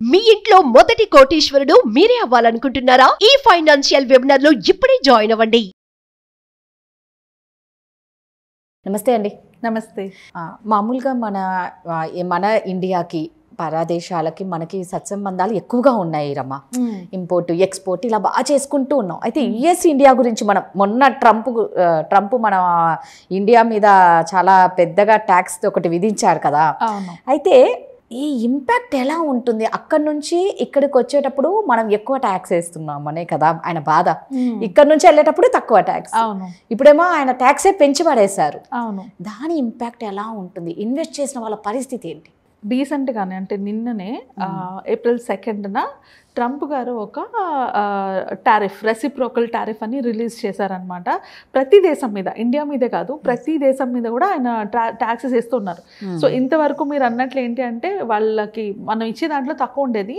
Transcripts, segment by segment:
మీ ఇంట్లో మొదటి కోటీశ్వరుడు మీరే అవ్వాలనుకుంటున్నారా? ఈ ఫైనాన్షియల్ వెబినార్ లో ఇప్పుడే జాయిన్ అవ్వండి. నమస్తే అండి. నమస్తే. మామూలుగా మన ఇండియాకి పరాదేశాలకి మనకి సత్సంబంధాలు ఎక్కువగా ఉన్నాయి రమ్మ. ఇంపోర్ట్ ఎక్స్పోర్ట్ ఇలా బాగా చేసుకుంటూ ఉన్నాం. అయితే యుఎస్ ఇండియా గురించి మనం మొన్న ట్రంప్ మన ఇండియా మీద చాలా పెద్దగా ట్యాక్స్ ఒకటి విధించారు కదా. అయితే ఈ ఇంపాక్ట్ ఎలా ఉంటుంది? అక్కడ నుంచి ఇక్కడికి వచ్చేటప్పుడు మనం ఎక్కువ ట్యాక్స్ వేస్తున్నాం అనే కదా ఆయన బాధ. ఇక్కడ నుంచి వెళ్ళేటప్పుడు తక్కువ ట్యాక్స్. ఇప్పుడేమో ఆయన ట్యాక్సే పెంచి పడేశారు. దాని ఇంపాక్ట్ ఎలా ఉంటుంది? ఇన్వెస్ట్ చేసిన వాళ్ళ పరిస్థితి ఏంటి? రీసెంట్గానే అంటే నిన్ననే ఏప్రిల్ 2న ట్రంప్ గారు ఒక టారిఫ్, రెసిప్రోకల్ టారిఫ్ అని రిలీజ్ చేశారనమాట. ప్రతి దేశం మీద, ఇండియా మీదే కాదు, ప్రతి దేశం మీద కూడా ఆయన ట్యాక్సెస్ వేస్తున్నారు. సో ఇంతవరకు మీరు అన్నట్లు ఏంటి అంటే వాళ్ళకి మనం ఇచ్చే దాంట్లో తక్కువ ఉండేది,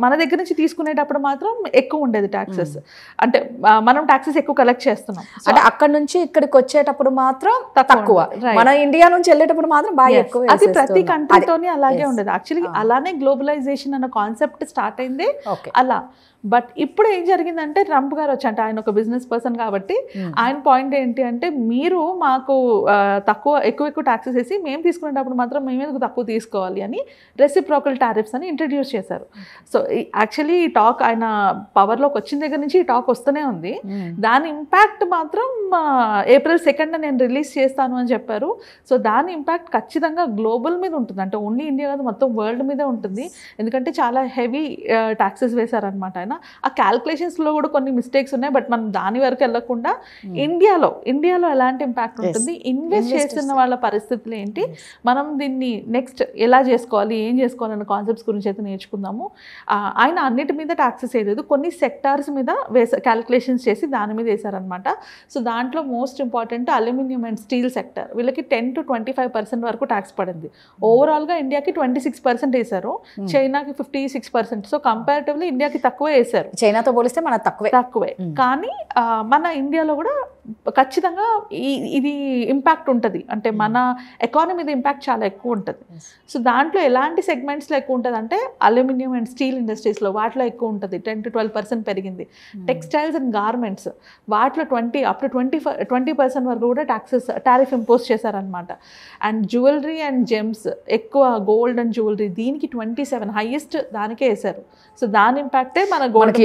మన దగ్గర నుంచి తీసుకునేటప్పుడు మాత్రం ఎక్కువ ఉండేది ట్యాక్సెస్. అంటే మనం ట్యాక్సెస్ ఎక్కువ కలెక్ట్ చేస్తున్నాం. అంటే అక్కడ నుంచి ఇక్కడికి వచ్చేటప్పుడు మాత్రం తక్కువ, మన ఇండియా నుంచి వెళ్ళేటప్పుడు మాత్రం బాగా ఎక్కువ. అది ప్రతి కంట్రీతోనే అలాగే ఉండేది. యాక్చువల్లీ అలానే గ్లోబలైజేషన్ అన్న కాన్సెప్ట్ స్టార్ట్ అయింది అలా. బట్ ఇప్పుడు ఏం జరిగిందంటే ట్రంప్ గారు వచ్చి, అంటే ఆయన ఒక బిజినెస్ పర్సన్ కాబట్టి ఆయన పాయింట్ ఏంటి అంటే మీరు మాకు ఎక్కువ ట్యాక్సెస్ వేసి మేము తీసుకునేటప్పుడు మాత్రం మేము తక్కువ తీసుకోవాలి అని రెసిప్రోకల్ టారిఫ్స్ అని ఇంట్రడ్యూస్ చేశారు. సో యాక్చువల్లీ ఈ టాక్ ఆయన పవర్లోకి వచ్చిన దగ్గర నుంచి ఈ టాక్ వస్తూనే ఉంది. దాని ఇంపాక్ట్ మాత్రం ఏప్రిల్ 2న నేను రిలీజ్ చేస్తాను అని చెప్పారు. సో దాని ఇంపాక్ట్ ఖచ్చితంగా గ్లోబల్ మీద ఉంటుంది. అంటే ఓన్లీ ఇండియా కాదు, మొత్తం వరల్డ్ మీదే ఉంటుంది. ఎందుకంటే చాలా హెవీ ట్యాక్సెస్ వేశారనమాట ఆయన. ఆ క్యాల్కులేషన్స్లో కూడా కొన్ని మిస్టేక్స్ ఉన్నాయి. బట్ మనం దాని వరకు వెళ్ళకుండా ఇండియాలో ఎలాంటి ఇంపాక్ట్ ఉంటుంది, ఇన్వెస్ట్ చేస్తున్న వాళ్ళ పరిస్థితులు ఏంటి, మనం దీన్ని నెక్స్ట్ ఎలా చేసుకోవాలి, ఏం చేసుకోవాలి అన్న కాన్సెప్ట్స్ గురించి అయితే నేర్చుకుందాము. ఆయన అన్నిటి మీద ట్యాక్సెస్ వేయలేదు, కొన్ని సెక్టార్స్ మీద క్యాల్కులేషన్స్ చేసి దాని మీద వేశారనమాట. సో దాంట్లో most important aluminium and steel sector, వీళ్ళకి 10 to 25% వరకు ట్యాక్స్ పడింది. ఓవరాల్గా ఇండియాకి 26% వేశారు, చైనాకి 56%. సో కంపారిటివ్లీ ఇండియాకి తక్కువ వేశారు. చైనాతో పోలిస్తే మన తక్కువే. కానీ మన ఇండియాలో కూడా ఖచ్చితంగా ఇది ఇంపాక్ట్ ఉంటుంది. అంటే మన ఎకానమీ మీద ఇంపాక్ట్ చాలా ఎక్కువ ఉంటుంది. సో దాంట్లో ఎలాంటి సెగ్మెంట్స్లో ఎక్కువ ఉంటుంది అంటే అల్యూమినియం అండ్ స్టీల్ ఇండస్ట్రీస్లో వాటిలో ఎక్కువ ఉంటుంది, 10 to 12% పెరిగింది. టెక్స్టైల్స్ అండ్ గార్మెంట్స్ వాటిలో 20% వరకు కూడా టారిఫ్ ఇంపోజ్ చేశారనమాట. అండ్ జ్యువెలరీ అండ్ జెమ్స్ ఎక్కువ, గోల్డ్ అండ్ జ్యువెలరీ దీనికి 27 హైయెస్ట్ దానికే వేశారు. సో దాని ఇంపాక్టే మన గోల్డ్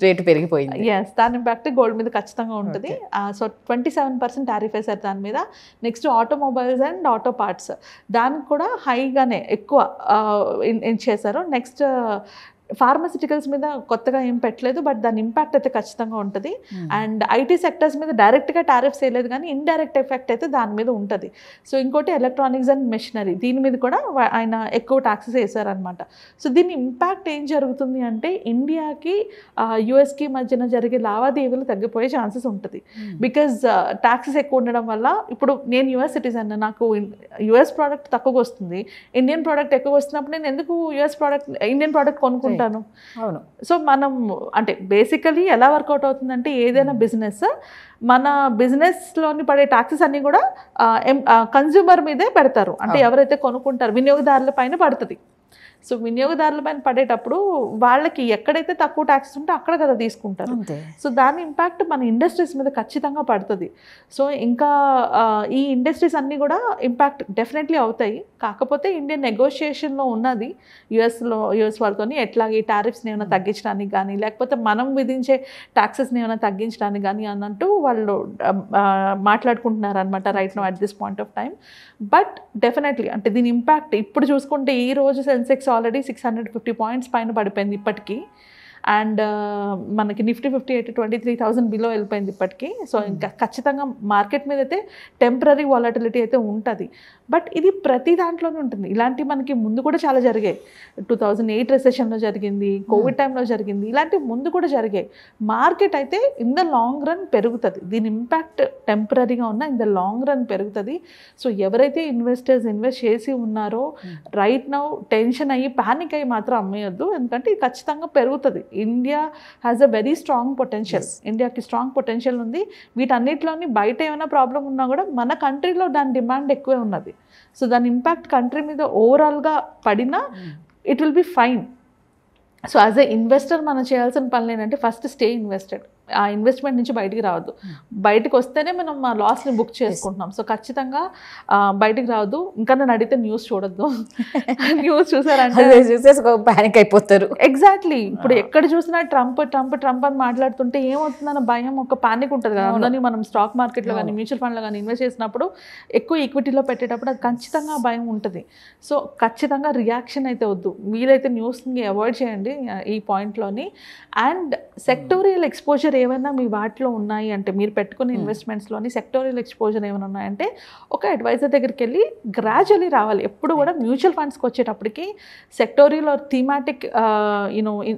రేటు పెరిగిపోయింది. ఎస్, దాని ఇంపాక్ట్ గోల్డ్ మీద ఖచ్చితంగా ఉంటుంది. సో 27% టారిఫ్ వేశారు దాని మీద. Next automobiles and auto parts, దానికి కూడా హైగానే ఎక్కువ చేశారు. నెక్స్ట్ ఫార్మసిటికల్స్ మీద కొత్తగా ఏం పెట్టలేదు, బట్ దాని ఇంపాక్ట్ అయితే ఖచ్చితంగా ఉంటుంది. అండ్ ఐటీ సెక్టర్స్ మీద డైరెక్ట్గా టారిఫ్స్ వేయలేదు, కానీ ఇండైరెక్ట్ ఎఫెక్ట్ అయితే దాని మీద ఉంటుంది. సో ఇంకోటి ఎలక్ట్రానిక్స్ అండ్ మెషినరీ, దీని మీద కూడా ఆయన ఎక్కువ ట్యాక్సెస్ వేశారనమాట. సో దీని ఇంపాక్ట్ ఏం జరుగుతుంది అంటే ఇండియాకి యుఎస్కి మధ్యన జరిగే లావాదేవీలు తగ్గిపోయే ఛాన్సెస్ ఉంటుంది. బికాజ్ ట్యాక్సెస్ ఎక్కువ ఉండడం వల్ల, ఇప్పుడు నేను యుఎస్ సిటిజన్, నాకు యుఎస్ ప్రోడక్ట్ తక్కువగా వస్తుంది, ఇండియన్ ప్రోడక్ట్ ఎక్కువ వస్తున్నప్పుడు నేను ఎందుకు ఇండియన్ ప్రోడక్ట్ కొనుక్కుంటాను? అవును. సో మనం అంటే బేసికలీ ఎలా వర్కౌట్ అవుతుందంటే ఏదైనా బిజినెస్, మన బిజినెస్లోని పడే ట్యాక్సెస్ అన్నీ కూడా కన్జ్యూమర్ మీదే పెడతారు. అంటే ఎవరైతే కొనుక్కుంటారు వినియోగదారుల పైన పడుతుంది. సో వినియోగదారుల పైన పడేటప్పుడు వాళ్ళకి ఎక్కడైతే తక్కువ ట్యాక్సెస్ ఉంటే అక్కడ కదా తీసుకుంటారు. సో దాని ఇంపాక్ట్ మన ఇండస్ట్రీస్ మీద ఖచ్చితంగా పడుతుంది. సో ఇంకా ఈ ఇండస్ట్రీస్ అన్నీ కూడా ఇంపాక్ట్ డెఫినెట్లీ అవుతాయి. కాకపోతే ఇండియన్ నెగోషియేషన్లో ఉన్నది యుఎస్ వాళ్ళతో ఎట్లా ఈ టారిఫ్స్ని ఏమైనా తగ్గించడానికి కానీ, లేకపోతే మనం విధించే ట్యాక్సెస్ని ఏమైనా తగ్గించడానికి కానీ అన్నట్టు వాళ్ళు మాట్లాడుకుంటున్నారు అనమాట right now at this point of time. But definitely అంటే దీని ఇంపాక్ట్ ఇప్పుడు చూసుకుంటే ఈ రోజు సెన్సెక్స్ ఆల్రెడీ 650 పాయింట్స్ పైన పడిపోయింది ఇప్పటికీ. అండ్ మనకి నిఫ్టీ 50 అయితే 23,000 బిలో వెళ్ళిపోయింది ఇప్పటికీ. సో ఇంకా ఖచ్చితంగా మార్కెట్ మీద అయితే టెంపరీ వాలటిలిటీ అయితే ఉంటుంది. బట్ ఇది ప్రతి దాంట్లోనే ఉంటుంది. ఇలాంటి మనకి ముందు కూడా చాలా జరిగాయి. 2008 రిసెషన్లో జరిగింది, కోవిడ్ టైంలో జరిగింది, ఇలాంటివి ముందు కూడా జరిగాయి. మార్కెట్ అయితే ఇన్ ద లాంగ్ రన్ పెరుగుతుంది. దీని ఇంపాక్ట్ టెంపరీగా ఉన్న ఇన్ ద లాంగ్ రన్ పెరుగుతుంది. సో ఎవరైతే ఇన్వెస్ట్ చేసి ఉన్నారో రైట్ నౌ టెన్షన్ అయ్యి ప్యానిక్ అయ్యి మాత్రం అమ్మేయొద్దు. ఎందుకంటే ఇది ఖచ్చితంగా పెరుగుతుంది. India has a very strong potential. ఇండియాకి స్ట్రాంగ్ పొటెన్షియల్ ఉంది. వీటన్నిటిలోని బయట ఏమైనా ప్రాబ్లం ఉన్నా కూడా మన కంట్రీలో దాని డిమాండ్ ఎక్కువే ఉన్నది. సో దాని ఇంపాక్ట్ కంట్రీ మీద ఓవరాల్గా పడినా it will be fine. So as a investor మనం చేయాల్సిన పనులు ఏంటంటే ఫస్ట్ స్టే ఇన్వెస్టెడ్. ఆ ఇన్వెస్ట్మెంట్ నుంచి బయటికి రావద్దు. బయటకు వస్తేనే మనం ఆ లాస్ని బుక్ చేసుకుంటున్నాం. సో ఖచ్చితంగా బయటికి రావద్దు. ఇంకా నన్ను అడిగితే న్యూస్ చూడొద్దు. న్యూస్ చూసారంటే ప్యానిక్ అయిపోతారు. ఎగ్జాక్ట్లీ. ఇప్పుడు ఎక్కడ చూసినా ట్రంప్ ట్రంప్ ట్రంప్ అని మాట్లాడుతుంటే ఏమవుతుందన్న భయం, ఒక ప్యానిక్ ఉంటుంది కదా. అందుకని మనం స్టాక్ మార్కెట్లో కానీ మ్యూచువల్ ఫండ్లో కానీ ఇన్వెస్ట్ చేసినప్పుడు ఎక్కువ ఈక్విటీలో పెట్టేటప్పుడు అది ఖచ్చితంగా భయం ఉంటుంది. సో ఖచ్చితంగా రియాక్షన్ అయితే వద్దు. వీలైతే న్యూస్ని అవాయిడ్ చేయండి ఈ పాయింట్లోని. అండ్ సెక్టోరియల్ ఎక్స్పోజర్ ఏమైనా మీ వాటిలో ఉన్నాయి అంటే, మీరు పెట్టుకునే ఇన్వెస్ట్మెంట్స్లోని సెక్టోరియల్ ఎక్స్పోజర్ ఏమైనా ఉన్నాయంటే ఒక అడ్వైజర్ దగ్గరికి వెళ్ళి గ్రాడ్యువల్లీ రావాలి. ఎప్పుడు కూడా మ్యూచువల్ ఫండ్స్కి వచ్చేటప్పటికి sectoral or thematic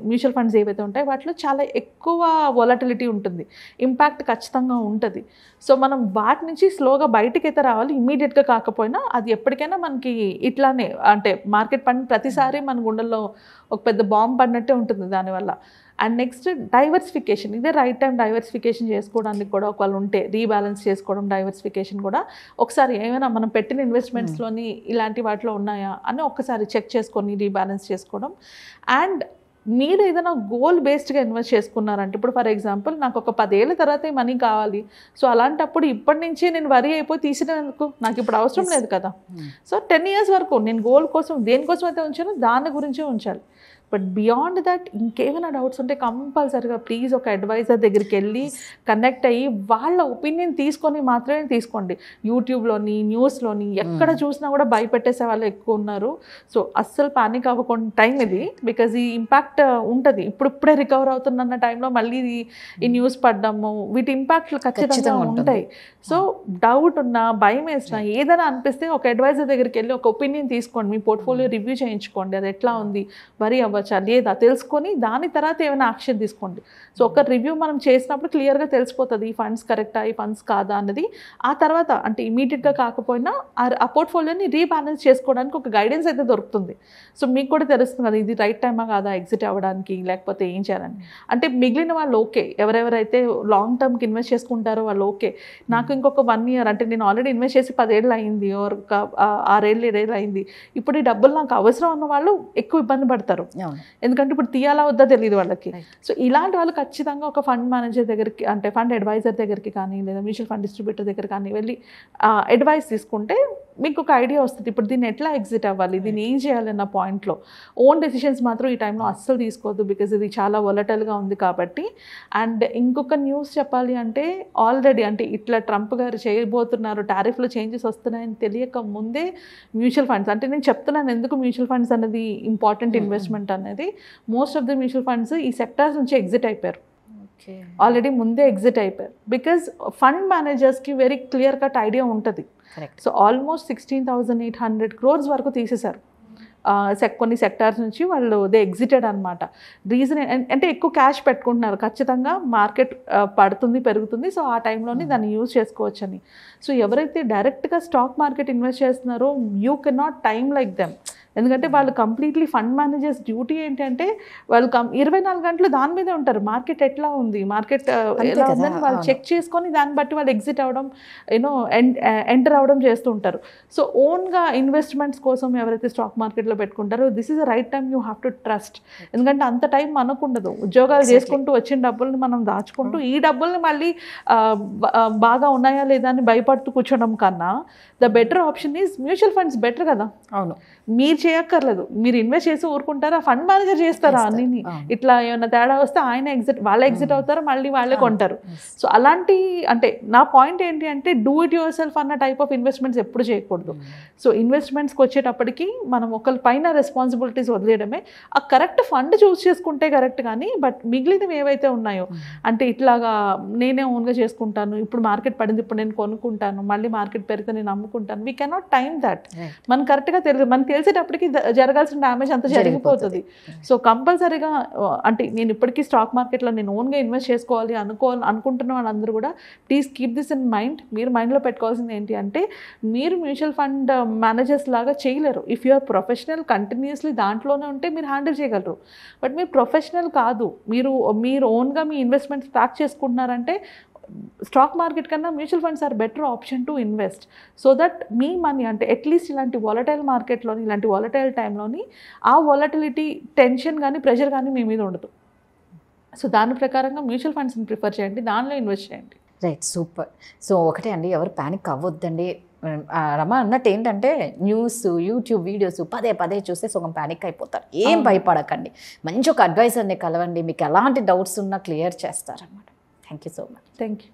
mutual funds ఏవైతే ఉంటాయో వాటిలో చాలా ఎక్కువ వొలటిలిటీ ఉంటుంది, ఇంపాక్ట్ ఖచ్చితంగా ఉంటుంది. సో మనం వాటి నుంచి స్లోగా బయటికి అయితే రావాలి. ఇమ్మీడియట్గా కాకపోయినా అది ఎప్పటికైనా మనకి ఇట్లానే అంటే మార్కెట్ పడిన ప్రతిసారి మన గుండెల్లో ఒక పెద్ద బాంబ్ పడినట్టే ఉంటుంది దానివల్ల. And next diversification. ఇదే రైట్ టైం డైవర్సిఫికేషన్ చేసుకోవడానికి కూడా ఒకవేళ ఉంటే రీబ్యాలెన్స్ చేసుకోవడం, డైవర్సిఫికేషన్ కూడా ఒకసారి ఏమైనా మనం పెట్టిన ఇన్వెస్ట్మెంట్స్లోని ఇలాంటి వాటిలో ఉన్నాయా అని ఒక్కసారి చెక్ చేసుకొని రీబ్యాలెన్స్ చేసుకోవడం. అండ్ మీరు ఏదైనా గోల్ బేస్డ్గా ఇన్వెస్ట్ చేసుకున్నారంటే, ఇప్పుడు ఫర్ ఎగ్జాంపుల్ నాకు ఒక 10 ఏళ్ళ తర్వాత ఈ మనీ కావాలి, సో అలాంటప్పుడు ఇప్పటి నుంచే నేను వరి అయిపోయి తీసినందుకు నాకు ఇప్పుడు అవసరం లేదు కదా. సో 10 years వరకు నేను గోల్ కోసం దేనికోసం అయితే ఉంచానో దాని గురించే ఉంచాలి. బట్ బియాండ్ దట్ ఇంకేమైనా డౌట్స్ ఉంటే కంపల్సరీగా ప్లీజ్ ఒక అడ్వైజర్ దగ్గరికి వెళ్ళి కనెక్ట్ అయ్యి వాళ్ళ ఒపీనియన్ తీసుకొని మాత్రమే తీసుకోండి. యూట్యూబ్లోని న్యూస్లోని ఎక్కడ చూసినా కూడా భయపెట్టేసే వాళ్ళు ఎక్కువ ఉన్నారు. సో అస్సలు పానిక్ అవ్వకుండా టైం ఇది, బికాజ్ ఈ ఇంపాక్ట్ ఉంటుంది. ఇప్పుడే రికవర్ అవుతున్న టైంలో మళ్ళీ ఈ న్యూస్ పడ్డాము, వీటి ఇంపాక్ట్లు ఖచ్చితంగా ఉంటాయి. సో డౌట్ ఉన్నా, భయం వేసినా, ఏదైనా అనిపిస్తే ఒక అడ్వైజర్ దగ్గరికి వెళ్ళి ఒక ఒపీనియన్ తీసుకోండి. మీ పోర్ట్ఫోలియో రివ్యూ చేయించుకోండి, అది ఎట్లా ఉంది, వరి అవ్వచ్చా లేదా తెలుసుకొని దాని తర్వాత ఏమైనా యాక్షన్ తీసుకోండి. సో ఒక రివ్యూ మనం చేసినప్పుడు క్లియర్గా తెలిసిపోతుంది ఈ ఫండ్స్ కరెక్టా, ఈ ఫండ్స్ కాదా అన్నది. ఆ తర్వాత అంటే ఇమీడియట్గా కాకపోయినా ఆ పోర్ట్ఫోలియోని రీబ్యాలెన్స్ చేసుకోవడానికి ఒక గైడెన్స్ అయితే దొరుకుతుంది. సో మీకు కూడా తెలుస్తుంది కదా ఇది రైట్ టైమా కాదా ఎగ్జిట్ అవ్వడానికి, లేకపోతే ఏం చేయాలని. అంటే మిగిలిన వాళ్ళు ఓకే, ఎవరెవరైతే లాంగ్ టర్మ్కి ఇన్వెస్ట్ చేసుకుంటారో వాళ్ళు ఓకే. నాకు ఇంకొక 1 year అంటే నేను ఆల్రెడీ ఇన్వెస్ట్ చేసి 10 ఏళ్ళు అయింది, ఒక 6 ఏళ్ళు 7 ఏళ్ళు అయింది, ఇప్పుడు ఈ డబ్బులు నాకు అవసరం ఉన్న వాళ్ళు ఎక్కువ ఇబ్బంది పడతారు. ఎందుకంటే ఇప్పుడు తీయాలా వద్దా తెలియదు వాళ్ళకి. సో ఇలాంటి వాళ్ళు ఖచ్చితంగా ఒక ఫండ్ మేనేజర్ దగ్గరికి అంటే ఫండ్ అడ్వైజర్ దగ్గరికి కానీ లేదా మ్యూచువల్ ఫండ్ డిస్ట్రిబ్యూటర్ దగ్గర కానీ వెళ్ళి అడ్వైస్ తీసుకుంటే మీకు ఒక ఐడియా వస్తుంది. ఇప్పుడు దీన్ని ఎట్లా ఎగ్జిట్ అవ్వాలి, దీన్ని ఏం చేయాలన్న పాయింట్లో. ఓన్ డెసిషన్స్ మాత్రం ఈ టైంలో అస్సలు తీసుకోవద్దు, బికాజ్ ఇది చాలా వొలటైల్గా ఉంది కాబట్టి. అండ్ ఇంకొక న్యూస్ చెప్పాలి అంటే, ఆల్రెడీ అంటే ఇట్లా ట్రంప్ గారు చేయబోతున్నారు, టారిఫ్లో చేంజెస్ వస్తున్నాయని తెలియక ముందే మ్యూచువల్ ఫండ్స్ అంటే నేను చెప్తున్నాను ఎందుకు మ్యూచువల్ ఫండ్స్ అనేది ఇంపార్టెంట్ ఇన్వెస్ట్మెంట్ అనేది. Most of the mutual funds ఈ సెక్టార్స్ నుంచి ఎగ్జిట్ అయిపోయారు, ఆల్రెడీ ముందే ఎగ్జిట్ అయిపోయారు. బికాజ్ ఫండ్ మేనేజర్స్కి వెరీ క్లియర్ కట్ ఐడియా ఉంటుంది. సో ఆల్మోస్ట్ 16,800 crores వరకు తీసేశారు కొన్ని సెక్టార్స్ నుంచి. వాళ్ళు దే ఎగ్జిటెడ్ అనమాట. రీజన్ అంటే ఎక్కువ క్యాష్ పెట్టుకుంటున్నారు, ఖచ్చితంగా మార్కెట్ పడుతుంది పెరుగుతుంది, సో ఆ టైంలోనే దాన్ని యూజ్ చేసుకోవచ్చని. సో ఎవరైతే డైరెక్ట్గా స్టాక్ మార్కెట్ ఇన్వెస్ట్ చేస్తున్నారో you can not time like them. ఎందుకంటే వాళ్ళు కంప్లీట్లీ ఫండ్ మేనేజర్స్ డ్యూటీ ఏంటంటే వాళ్ళు 24 గంటలు దాని మీదే ఉంటారు. మార్కెట్ ఎట్లా ఉంది, మార్కెట్ ఎలా ఉందని వాళ్ళు చెక్ చేసుకొని దాన్ని బట్టి వాళ్ళు ఎగ్జిట్ అవ్వడం, ఎంటర్ అవ్వడం చేస్తూ ఉంటారు. సో ఓన్గా ఇన్వెస్ట్మెంట్స్ కోసం ఎవరైతే స్టాక్ మార్కెట్లో పెట్టుకుంటారో this is the right time you have to trust. ఎందుకంటే అంత టైం మనకు ఉండదు. ఉద్యోగాలు చేసుకుంటూ వచ్చిన డబ్బుల్ని మనం దాచుకుంటూ ఈ డబ్బుల్ని మళ్ళీ బాగా ఉన్నాయా లేదా అని భయపడుతూ కూర్చోడం కన్నా the better option is mutual funds better కదా. అవును, మీరు చేయక్కర్లేదు, మీరు ఇన్వెస్ట్ చేసి ఊరుకుంటారా, ఫండ్ మేనేజర్ చేస్తారా అన్ని. ఇట్లా ఏమైనా తేడా వస్తే ఆయన వాళ్ళు ఎగ్జిట్ అవుతారు, మళ్ళీ వాళ్ళే కొంటారు. సో అలాంటి అంటే నా పాయింట్ ఏంటి అంటే డూ ఇట్ యువర్ సెల్ఫ్ అన్న టైప్ ఆఫ్ ఇన్వెస్ట్మెంట్స్ ఎప్పుడు చేయకూడదు. సో ఇన్వెస్ట్మెంట్స్కి వచ్చేటప్పటికి మనం ఒకరి పైన రెస్పాన్సిబిలిటీస్ వదిలేయడమే. ఆ కరెక్ట్ ఫండ్ చూస్ చేసుకుంటే కరెక్ట్, కానీ బట్ మిగిలినవి ఏవైతే ఉన్నాయో అంటే ఇట్లాగా నేనే ఓన్గా చేసుకుంటాను, ఇప్పుడు మార్కెట్ పడింది ఇప్పుడు నేను కొనుక్కుంటాను, మళ్ళీ మార్కెట్ పెరిగితే నేను అమ్ముకుంటాను, వీ కెనాట్ టైమ్ దట్. మనం కరెక్ట్గా మనకు తెలిసేటప్పటికి జరగాల్సిన డ్యామేజ్ అంతా జరిగిపోతుంది. సో కంపల్సరీగా అంటే నేను ఇప్పటికీ స్టాక్ మార్కెట్లో నేను ఓన్గా ఇన్వెస్ట్ చేసుకోవాలి అనుకుంటున్న వాళ్ళందరూ కూడా please keep this in mind. మీరు మైండ్లో పెట్టుకోవాల్సింది ఏంటి అంటే మీరు మ్యూచువల్ ఫండ్ మేనేజర్స్ లాగా చేయలేరు. If you are professional continuously దాంట్లోనే ఉంటే మీరు హ్యాండిల్ చేయగలరు. బట్ మీరు ప్రొఫెషనల్ కాదు, మీరు ఓన్గా మీ ఇన్వెస్ట్మెంట్ స్టార్ట్ చేసుకుంటున్నారంటే స్టాక్ మార్కెట్ కన్నా mutual funds are better option to invest. So that మీ మనీ అంటే అట్లీస్ట్ ఇలాంటి వాలటైల్ మార్కెట్లోని, ఇలాంటి వాలటైల్ టైంలోని ఆ వాలటిలిటీ టెన్షన్ కానీ ప్రెషర్ కానీ మీ మీద ఉండదు. సో దాని ప్రకారంగా మ్యూచువల్ ఫండ్స్ని ప్రిఫర్ చేయండి, దానిలో ఇన్వెస్ట్ చేయండి. Right, super. సో ఒకటే అండి, ఎవరు ప్యానిక్ అవ్వద్దండి. రమ అన్నట్టు ఏంటంటే న్యూస్, యూట్యూబ్ వీడియోస్ పదే పదే చూస్తే సగం ప్యానిక్ అయిపోతారు. ఏం భయపడకండి, మంచి ఒక అడ్వైజర్ని కలవండి, మీకు ఎలాంటి డౌట్స్ ఉన్నా క్లియర్ చేస్తారనమాట. Thank you so much. Thank you.